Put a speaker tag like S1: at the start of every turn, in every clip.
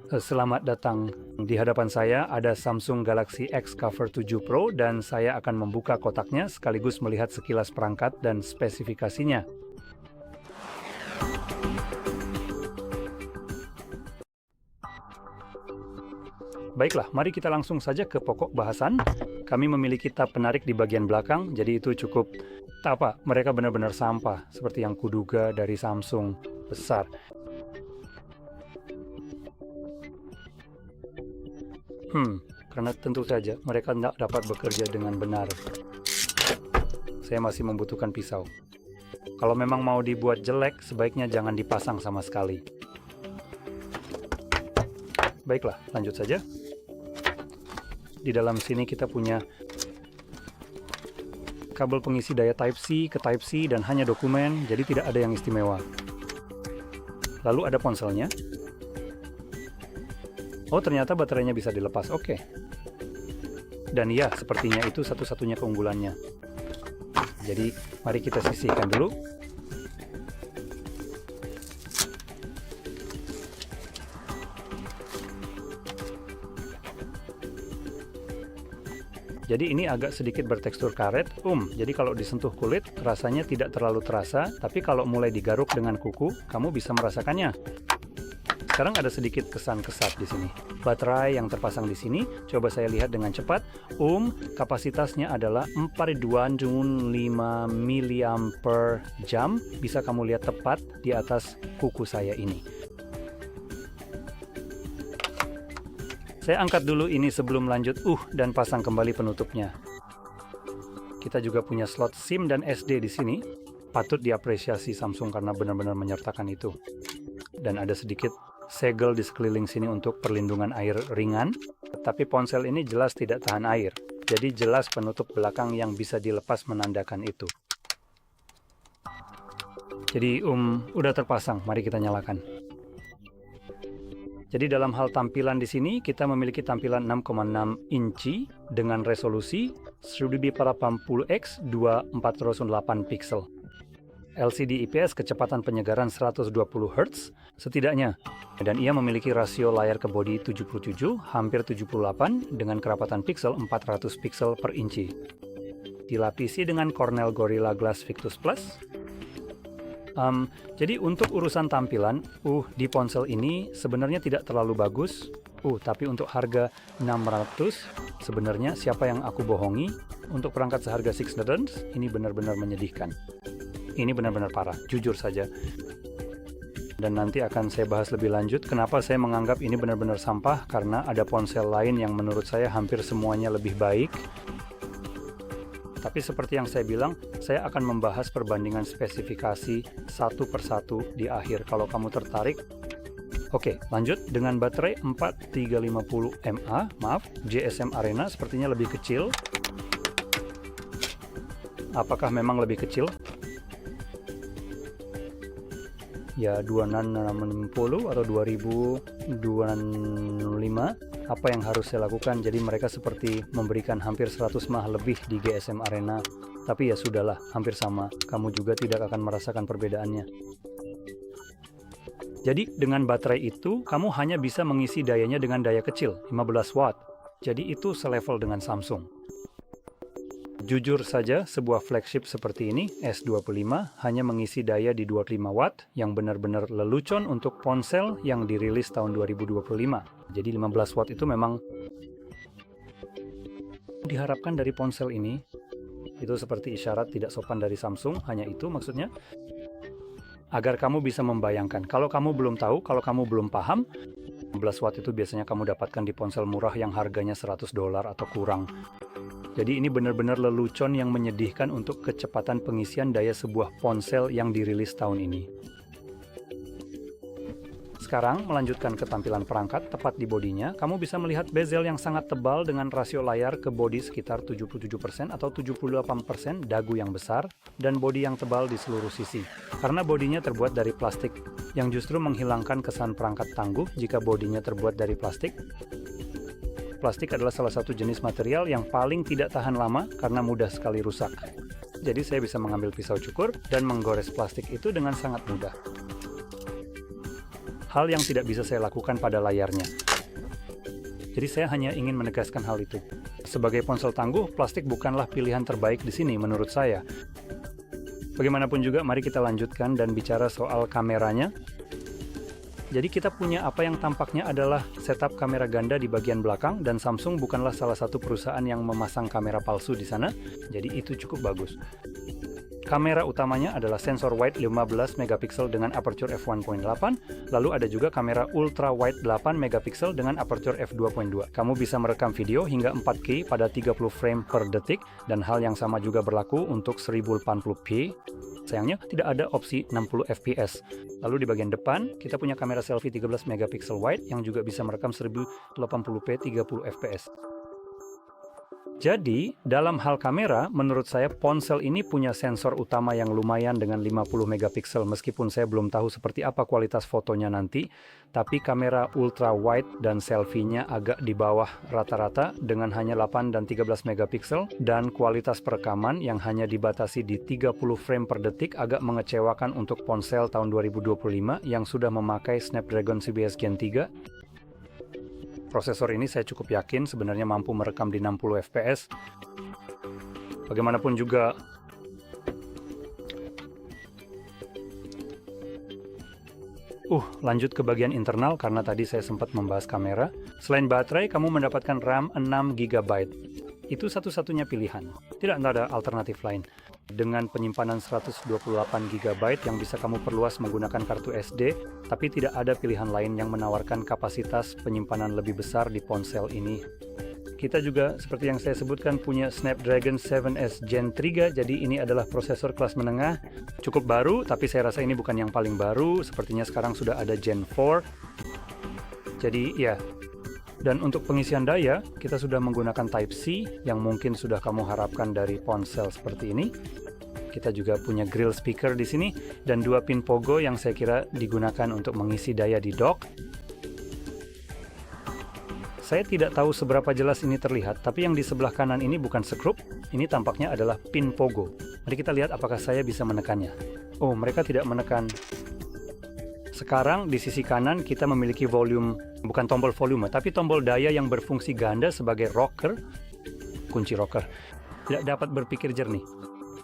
S1: Selamat datang. Di hadapan saya ada Samsung Galaxy X Cover 7 Pro dan saya akan membuka kotaknya sekaligus melihat sekilas perangkat dan spesifikasinya. Baiklah, mari kita langsung saja ke pokok bahasan. Kami memiliki tab penarik di bagian belakang, jadi itu cukup mereka benar-benar sampah, seperti yang kuduga dari Samsung besar. Karena tentu saja mereka tidak dapat bekerja dengan benar. Saya masih membutuhkan pisau. Kalau memang mau dibuat jelek, sebaiknya jangan dipasang sama sekali. Baiklah, lanjut saja. Di dalam sini kita punya kabel pengisi daya Type-C ke Type-C dan hanya dokumen, jadi tidak ada yang istimewa. Lalu ada ponselnya. Oh, ternyata baterainya bisa dilepas. Oke. Dan ya, sepertinya itu satu-satunya keunggulannya. Jadi, mari kita sisihkan dulu. Jadi ini agak sedikit bertekstur karet, jadi kalau disentuh kulit rasanya tidak terlalu terasa, tapi kalau mulai digaruk dengan kuku, kamu bisa merasakannya. Sekarang ada sedikit kesan-kesat di sini. Baterai yang terpasang di sini, coba saya lihat dengan cepat. Kapasitasnya adalah 425 mAh. Bisa kamu lihat tepat di atas kuku saya ini. Saya angkat dulu ini sebelum lanjut dan pasang kembali penutupnya. Kita juga punya slot SIM dan SD di sini. Patut diapresiasi Samsung karena benar-benar menyertakan itu. Dan ada sedikit segel di sekeliling sini untuk perlindungan air ringan. Tapi ponsel ini jelas tidak tahan air. Jadi jelas penutup belakang yang bisa dilepas menandakan itu. Jadi udah terpasang, mari kita nyalakan. Jadi dalam hal tampilan di sini kita memiliki tampilan 6,6 inci dengan resolusi 1080x 2408 pixel. LCD IPS kecepatan penyegaran 120 Hz setidaknya. Dan ia memiliki rasio layar ke bodi 77, hampir 78 dengan kerapatan pixel 400 pixel per inci. Dilapisi dengan Cornell Gorilla Glass Victus Plus. Jadi untuk urusan tampilan, di ponsel ini sebenarnya tidak terlalu bagus. Tapi untuk harga 600, sebenarnya siapa yang aku bohongi? Untuk perangkat seharga Six Nerdens, ini benar-benar menyedihkan. Ini benar-benar parah, jujur saja. Dan nanti akan saya bahas lebih lanjut kenapa saya menganggap ini benar-benar sampah, karena ada ponsel lain yang menurut saya hampir semuanya lebih baik. Tapi seperti yang saya bilang, saya akan membahas perbandingan spesifikasi satu persatu di akhir kalau kamu tertarik. Oke, lanjut dengan baterai 4350 mAh, GSM Arena sepertinya lebih kecil. Apakah memang lebih kecil? Ya 2660 atau 2205. Apa yang harus saya lakukan? Jadi mereka seperti memberikan hampir 100 mAh lebih di GSM Arena. Tapi ya sudahlah, hampir sama. Kamu juga tidak akan merasakan perbedaannya. Jadi dengan baterai itu, kamu hanya bisa mengisi dayanya dengan daya kecil, 15 watt. Jadi itu selevel dengan Samsung. Jujur saja, sebuah flagship seperti ini, S25, hanya mengisi daya di 25 watt, yang benar-benar lelucon untuk ponsel yang dirilis tahun 2025. Jadi 15 watt itu memang diharapkan dari ponsel ini. Itu seperti isyarat tidak sopan dari Samsung, hanya itu maksudnya. Agar kamu bisa membayangkan, kalau kamu belum tahu, kalau kamu belum paham, 15 watt itu biasanya kamu dapatkan di ponsel murah yang harganya $100 atau kurang. Jadi ini benar-benar lelucon yang menyedihkan untuk kecepatan pengisian daya sebuah ponsel yang dirilis tahun ini. Sekarang melanjutkan ke tampilan perangkat tepat di bodinya, kamu bisa melihat bezel yang sangat tebal dengan rasio layar ke bodi sekitar 77% atau 78%, dagu yang besar, dan bodi yang tebal di seluruh sisi. Karena bodinya terbuat dari plastik, yang justru menghilangkan kesan perangkat tangguh jika bodinya terbuat dari plastik. Plastik adalah salah satu jenis material yang paling tidak tahan lama karena mudah sekali rusak. Jadi saya bisa mengambil pisau cukur dan menggores plastik itu dengan sangat mudah. hal yang tidak bisa saya lakukan pada layarnya. Jadi saya hanya ingin menegaskan hal itu. Sebagai ponsel tangguh, plastik bukanlah pilihan terbaik di sini menurut saya. Bagaimanapun juga, mari kita lanjutkan dan bicara soal kameranya. Jadi kita punya apa yang tampaknya adalah setup kamera ganda di bagian belakang, dan Samsung bukanlah salah satu perusahaan yang memasang kamera palsu di sana, jadi itu cukup bagus. Kamera utamanya adalah sensor wide 15 megapiksel dengan aperture f1.8, lalu ada juga kamera ultra wide 8 megapiksel dengan aperture f2.2. Kamu bisa merekam video hingga 4K pada 30 frame per detik, dan hal yang sama juga berlaku untuk 1080p. Sayangnya tidak ada opsi 60 fps. Lalu di bagian depan, kita punya kamera selfie 13 megapiksel wide yang juga bisa merekam 1080p 30 fps. Jadi, dalam hal kamera, menurut saya ponsel ini punya sensor utama yang lumayan dengan 50 megapiksel, meskipun saya belum tahu seperti apa kualitas fotonya nanti, tapi kamera ultra wide dan selfie-nya agak di bawah rata-rata dengan hanya 8 dan 13 megapiksel, dan kualitas perekaman yang hanya dibatasi di 30 frame per detik agak mengecewakan untuk ponsel tahun 2025 yang sudah memakai Snapdragon CBS Gen 3. Prosesor ini saya cukup yakin sebenarnya mampu merekam di 60 fps. Bagaimanapun juga, lanjut ke bagian internal karena tadi saya sempat membahas kamera. Selain baterai, kamu mendapatkan RAM 6 GB. Itu satu-satunya pilihan. Tidak ada alternatif lain. Dengan penyimpanan 128 GB yang bisa kamu perluas menggunakan kartu SD, tapi tidak ada pilihan lain yang menawarkan kapasitas penyimpanan lebih besar di ponsel ini. Kita juga, seperti yang saya sebutkan, punya Snapdragon 7S Gen 3, jadi ini adalah prosesor kelas menengah, cukup baru, tapi saya rasa ini bukan yang paling baru, sepertinya sekarang sudah ada Gen 4. Jadi ya, dan untuk pengisian daya, kita sudah menggunakan Type-C yang mungkin sudah kamu harapkan dari ponsel seperti ini. Kita juga punya grill speaker di sini dan 2 pin pogo yang saya kira digunakan untuk mengisi daya di dock. Saya tidak tahu seberapa jelas ini terlihat, tapi yang di sebelah kanan ini bukan skrup, ini tampaknya adalah pin pogo. Mari kita lihat apakah saya bisa menekannya. Oh, mereka tidak menekan. Sekarang di sisi kanan kita memiliki volume, bukan tombol volume, tapi tombol daya yang berfungsi ganda sebagai rocker, kunci rocker. Tidak dapat berpikir jernih.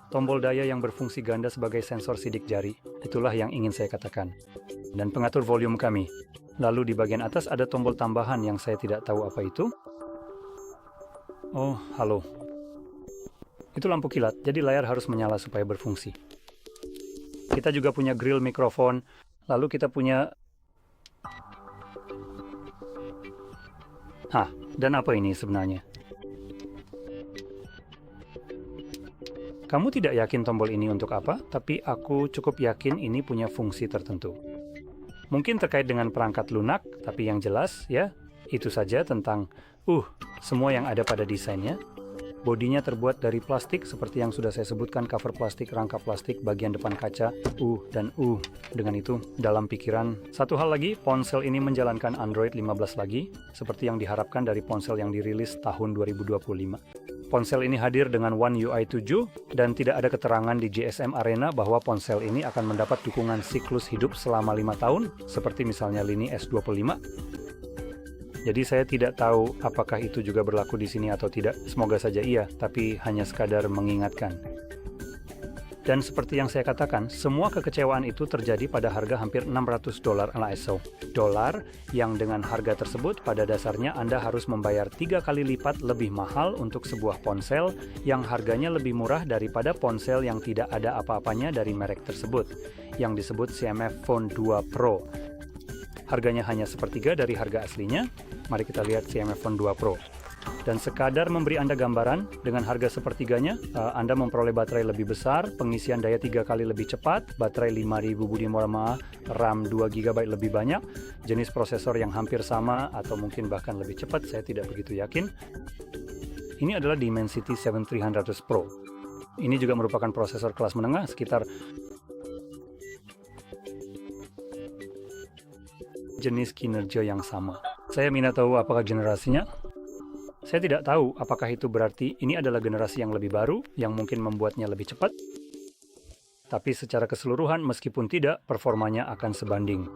S1: Tombol daya yang berfungsi ganda sebagai sensor sidik jari, itulah yang ingin saya katakan. Dan pengatur volume kami. Lalu di bagian atas ada tombol tambahan yang saya tidak tahu apa itu. Oh, halo. Itu lampu kilat, jadi layar harus menyala supaya berfungsi. Kita juga punya grill mikrofon. Lalu kita punya... dan apa ini sebenarnya? Kamu tidak yakin tombol ini untuk apa, tapi aku cukup yakin ini punya fungsi tertentu. Mungkin terkait dengan perangkat lunak, tapi yang jelas, ya, itu saja tentang, semua yang ada pada desainnya. Bodinya terbuat dari plastik, seperti yang sudah saya sebutkan, cover plastik, rangka plastik, bagian depan kaca, dan Dengan itu, dalam pikiran, satu hal lagi, ponsel ini menjalankan Android 15 lagi, seperti yang diharapkan dari ponsel yang dirilis tahun 2025. Ponsel ini hadir dengan One UI 7, dan tidak ada keterangan di GSM Arena bahwa ponsel ini akan mendapat dukungan siklus hidup selama 5 tahun, seperti misalnya lini S25. Jadi saya tidak tahu apakah itu juga berlaku di sini atau tidak. Semoga saja iya, tapi hanya sekadar mengingatkan. Dan seperti yang saya katakan, semua kekecewaan itu terjadi pada harga hampir $600 ala ESO. Dolar yang dengan harga tersebut pada dasarnya Anda harus membayar 3 kali lipat lebih mahal untuk sebuah ponsel yang harganya lebih murah daripada ponsel yang tidak ada apa-apanya dari merek tersebut, yang disebut CMF Phone 2 Pro. Harganya hanya sepertiga dari harga aslinya. Mari kita lihat CMF Phone 2 Pro. Dan sekadar memberi Anda gambaran, dengan harga sepertiganya, Anda memperoleh baterai lebih besar, pengisian daya 3 kali lebih cepat, baterai 5000 mAh, RAM 2 GB lebih banyak, jenis prosesor yang hampir sama atau mungkin bahkan lebih cepat, saya tidak begitu yakin. Ini adalah Dimensity 7300 Pro. Ini juga merupakan prosesor kelas menengah, sekitar jenis kinerja yang sama. Saya minat tahu apakah generasinya. Saya tidak tahu apakah itu berarti ini adalah generasi yang lebih baru, yang mungkin membuatnya lebih cepat. Tapi secara keseluruhan, meskipun tidak, performanya akan sebanding.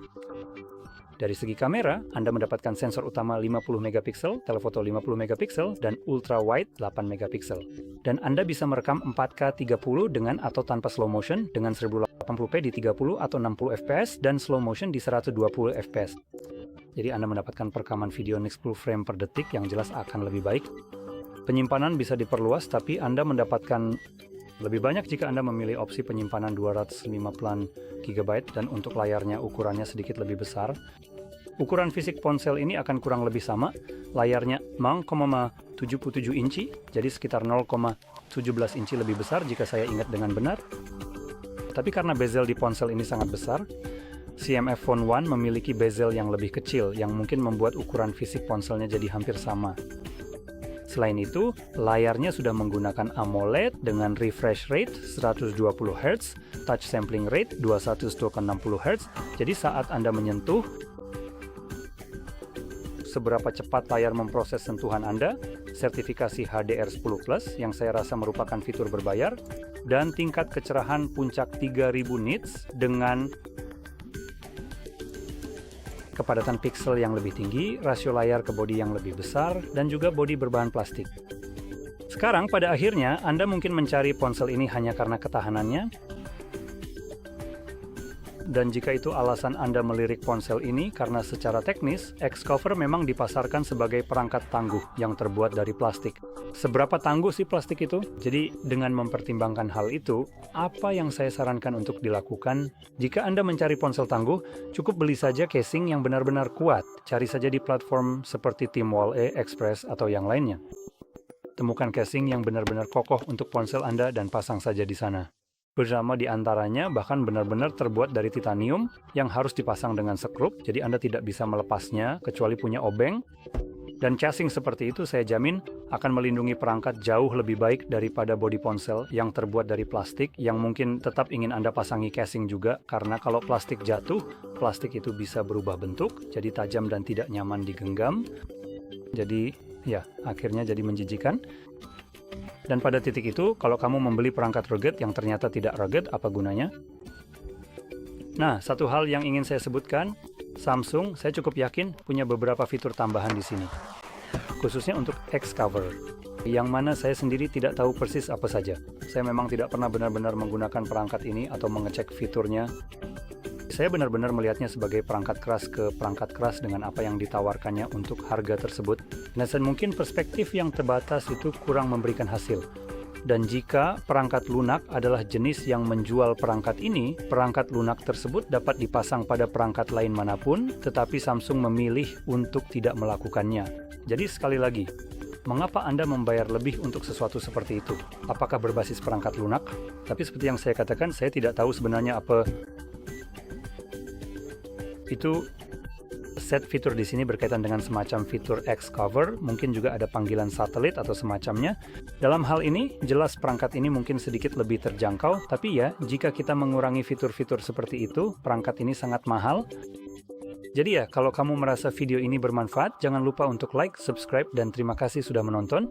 S1: Dari segi kamera, Anda mendapatkan sensor utama 50 megapiksel, telefoto 50 megapiksel, dan ultra wide 8 megapiksel. Dan Anda bisa merekam 4K 30 dengan atau tanpa slow motion dengan 1080p di 30 atau 60 fps dan slow motion di 120 fps. Jadi Anda mendapatkan perekaman video 60 frame per detik yang jelas akan lebih baik. Penyimpanan bisa diperluas, tapi Anda mendapatkan lebih banyak jika Anda memilih opsi penyimpanan 250 GB dan untuk layarnya ukurannya sedikit lebih besar. Ukuran fisik ponsel ini akan kurang lebih sama, layarnya 0,77 inci, jadi sekitar 0,17 inci lebih besar jika saya ingat dengan benar. Tapi karena bezel di ponsel ini sangat besar, CMF Phone One memiliki bezel yang lebih kecil yang mungkin membuat ukuran fisik ponselnya jadi hampir sama. Selain itu, layarnya sudah menggunakan AMOLED dengan refresh rate 120 Hz, touch sampling rate 21/60 Hz, jadi saat Anda menyentuh, seberapa cepat layar memproses sentuhan Anda, sertifikasi HDR10+ yang saya rasa merupakan fitur berbayar, dan tingkat kecerahan puncak 3000 nits dengan kepadatan piksel yang lebih tinggi, rasio layar ke bodi yang lebih besar, dan juga bodi berbahan plastik. Sekarang, pada akhirnya, Anda mungkin mencari ponsel ini hanya karena ketahanannya, dan jika itu alasan Anda melirik ponsel ini karena secara teknis, Xcover memang dipasarkan sebagai perangkat tangguh yang terbuat dari plastik. Seberapa tangguh sih plastik itu? Jadi, dengan mempertimbangkan hal itu, apa yang saya sarankan untuk dilakukan? Jika Anda mencari ponsel tangguh, cukup beli saja casing yang benar-benar kuat. Cari saja di platform seperti Tmall, Express, atau yang lainnya. Temukan casing yang benar-benar kokoh untuk ponsel Anda dan pasang saja di sana. Bersama di antaranya bahkan benar-benar terbuat dari titanium yang harus dipasang dengan sekrup, jadi Anda tidak bisa melepasnya kecuali punya obeng. Dan casing seperti itu saya jamin akan melindungi perangkat jauh lebih baik daripada bodi ponsel yang terbuat dari plastik yang mungkin tetap ingin Anda pasangi casing juga, karena kalau plastik jatuh, plastik itu bisa berubah bentuk, jadi tajam dan tidak nyaman digenggam. Jadi ya, akhirnya jadi menjijikan. Dan pada titik itu, kalau kamu membeli perangkat rugged yang ternyata tidak rugged, apa gunanya? Nah, satu hal yang ingin saya sebutkan, Samsung, saya cukup yakin punya beberapa fitur tambahan di sini. Khususnya untuk Xcover, yang mana saya sendiri tidak tahu persis apa saja. Saya memang tidak pernah benar-benar menggunakan perangkat ini atau mengecek fiturnya. Saya benar-benar melihatnya sebagai perangkat keras ke perangkat keras dengan apa yang ditawarkannya untuk harga tersebut. Dan mungkin perspektif yang terbatas itu kurang memberikan hasil. Dan jika perangkat lunak adalah jenis yang menjual perangkat ini, perangkat lunak tersebut dapat dipasang pada perangkat lain manapun, tetapi Samsung memilih untuk tidak melakukannya. Jadi sekali lagi, mengapa Anda membayar lebih untuk sesuatu seperti itu? Apakah berbasis perangkat lunak? Tapi seperti yang saya katakan, saya tidak tahu sebenarnya apa itu. Set fitur di sini berkaitan dengan semacam fitur Xcover, mungkin juga ada panggilan satelit atau semacamnya. Dalam hal ini, jelas perangkat ini mungkin sedikit lebih terjangkau, tapi ya, jika kita mengurangi fitur-fitur seperti itu, perangkat ini sangat mahal. Jadi ya, kalau kamu merasa video ini bermanfaat, jangan lupa untuk like, subscribe, dan terima kasih sudah menonton.